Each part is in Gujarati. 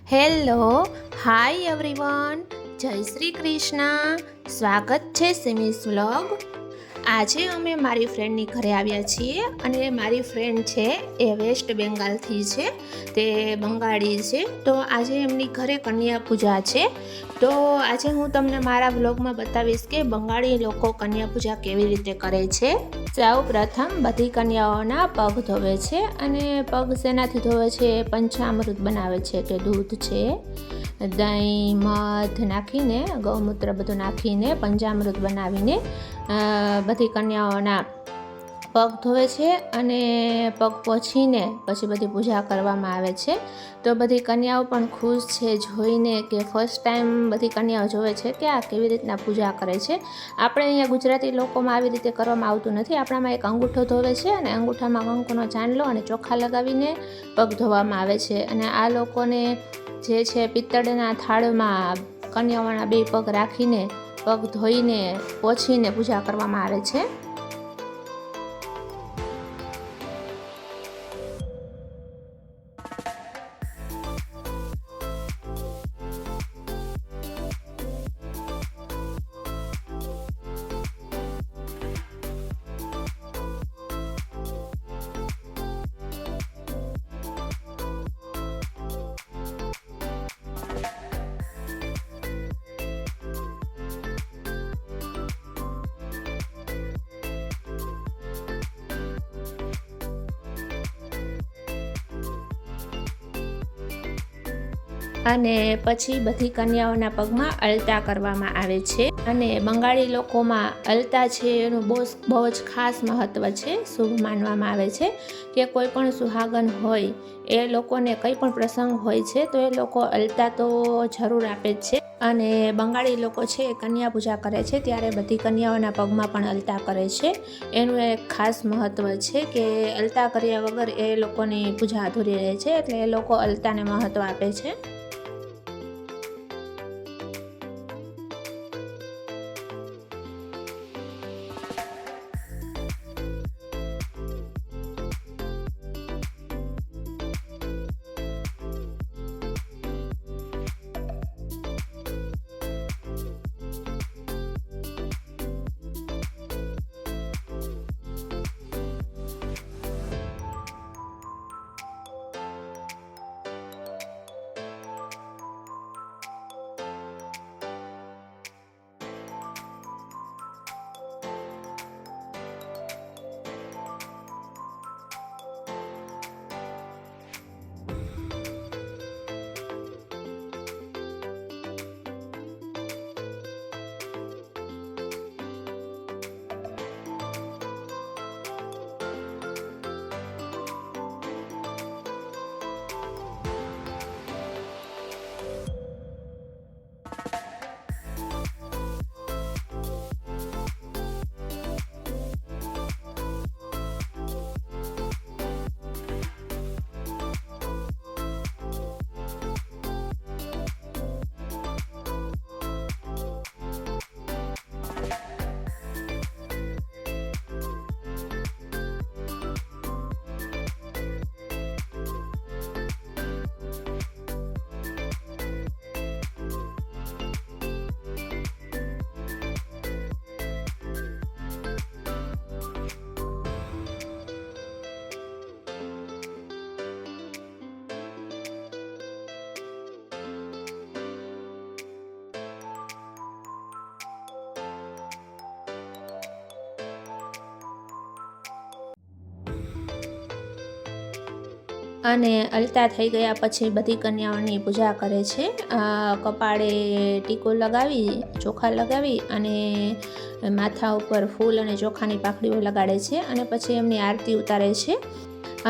હેલો, હાય એવરીવન, જય શ્રી કૃષ્ણ. સ્વાગત છે સિમીસ વ્લોગ. આજે અમે મારી ફ્રેન્ડની ઘરે આવ્યા છીએ અને મારી ફ્રેન્ડ છે એ વેસ્ટ બેંગાલથી છે, તે બંગાળી છે. તો આજે એમની ઘરે કન્યા પૂજા છે. તો આજે હું તમને મારા વ્લોગમાં બતાવીશ કે બંગાળી લોકો કન્યા પૂજા કેવી રીતે કરે છે. સૌ પ્રથમ બધી કન્યાઓના પગ ધોવે છે અને પગ શેનાથી ધોવે છે? પંચામૃત બનાવે છે કે દૂધ છે, દહીં, મધ નાખીને, ગૌમૂત્ર બધું નાખીને પંચામૃત બનાવીને બધી કન્યાઓના પગ ધોવે છે અને પગ પોછીને પછી બધી પૂજા કરવામાં આવે છે. તો બધી કન્યાઓ પણ ખુશ છે જોઈને કે ફર્સ્ટ ટાઈમ બધી કન્યાઓ જોવે છે કે આ કેવી રીતના પૂજા કરે છે. આપણે અહીંયા ગુજરાતી લોકોમાં આવી રીતે કરવામાં આવતું નથી. આપણામાં એક અંગૂઠો ધોવે છે અને અંગૂઠામાં કંકુનો ચાંદલો અને ચોખા લગાવીને પગ ધોવામાં આવે છે. અને આ લોકોને જે છે પિત્તળના થાળમાં કન્યાઓના બે પગ રાખીને પગ ધોઈને પોછીને પૂજા કરવામાં આવે છે. અને પછી બધી કન્યાઓના પગમાં અલતા કરવામાં આવે છે. અને બંગાળી લોકોમાં અલતા છે એનું બહુ જ ખાસ મહત્ત્વ છે. શુભ માનવામાં આવે છે કે કોઈ પણ સુહાગન હોય એ લોકોને કંઈ પણ પ્રસંગ હોય છે તો એ લોકો અલતા તો જરૂર આપે જ છે. અને બંગાળી લોકો છે કન્યા પૂજા કરે છે ત્યારે બધી કન્યાઓના પગમાં પણ અલતા કરે છે. એનું એક ખાસ મહત્ત્વ છે કે અલતા કર્યા વગર એ લોકોની પૂજા અધૂરી રહે છે, એટલે એ લોકો અલતાને મહત્ત્વ આપે છે. અને અલતા થઈ ગયા પછી બધી કન્યાઓની પૂજા કરે છે. કપાળે ટીકો લગાવી, ચોખા લગાવી અને માથા ઉપર ફૂલ અને ચોખાની પાકડીઓ લગાડે છે. અને પછી એમની આરતી ઉતારે છે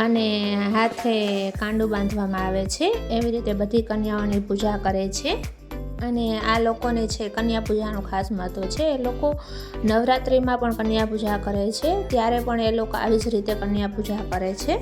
અને હાથે કાંડું બાંધવામાં આવે છે. એવી રીતે બધી કન્યાઓની પૂજા કરે છે. અને આ લોકોને છે કન્યા પૂજાનું ખાસ મહત્ત્વ છે. એ લોકો નવરાત્રિમાં પણ કન્યા પૂજા કરે છે, ત્યારે પણ એ લોકો આવી જ રીતે કન્યા પૂજા કરે છે.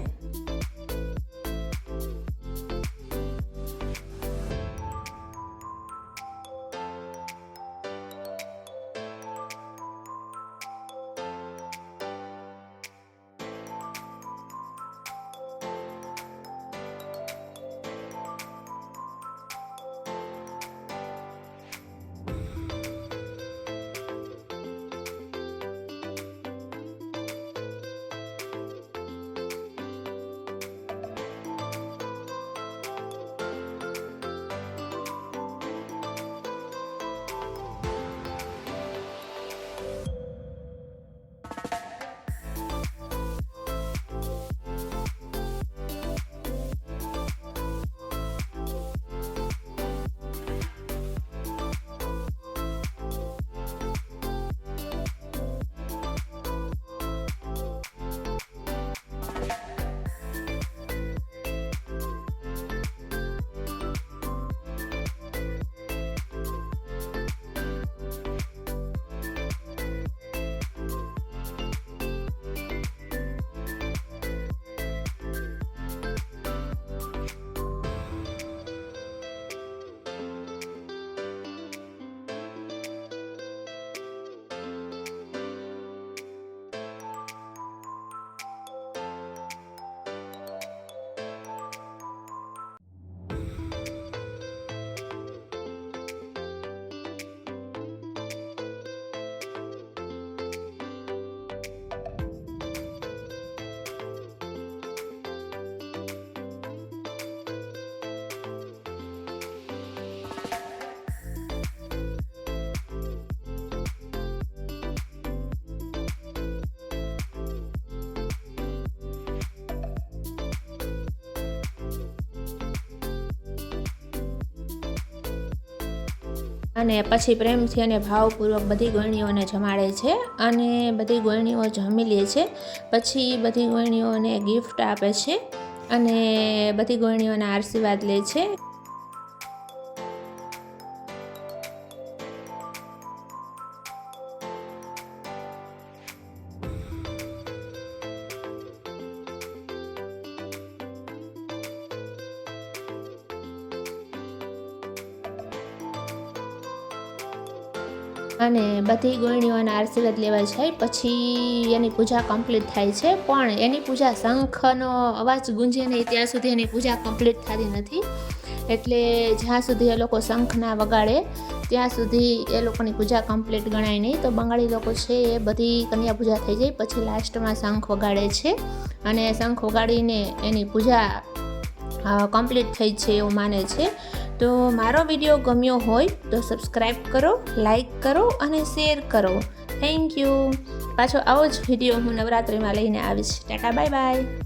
અને પછી પ્રેમથી અને ભાવપૂર્વક બધી ગોયણીઓને જમાડે છે અને બધી ગોયણીઓ જમી લે છે. પછી બધી ગોયણીઓને ગિફ્ટ આપે છે અને બધી ગોયણીઓના આશીર્વાદ લે છે. અને બધી ગોયણીઓના આશીર્વાદ લેવા જાય પછી એની પૂજા કમ્પ્લીટ થાય છે. પણ એની પૂજા શંખનો અવાજ ગુંજે નહીં ત્યાં સુધી એની પૂજા કમ્પ્લીટ થતી નથી. એટલે જ્યાં સુધી એ લોકો શંખ ના વગાડે ત્યાં સુધી એ લોકોની પૂજા કમ્પ્લીટ ગણાય નહીં. તો બંગાળી લોકો છે એ બધી કન્યા પૂજા થઈ જાય પછી લાસ્ટમાં શંખ વગાડે છે અને શંખ વગાડીને એની પૂજા કમ્પ્લીટ થઈ છે એવું માને છે. તો મારો વિડીયો ગમ્યો હોય તો સબસ્ક્રાઈબ કરો, લાઈક કરો અને શેર કરો. Thank you. પાછો આવો જ વિડીયો હું નવરાત્રિમાં લઈને આવીશ. Tata bye bye.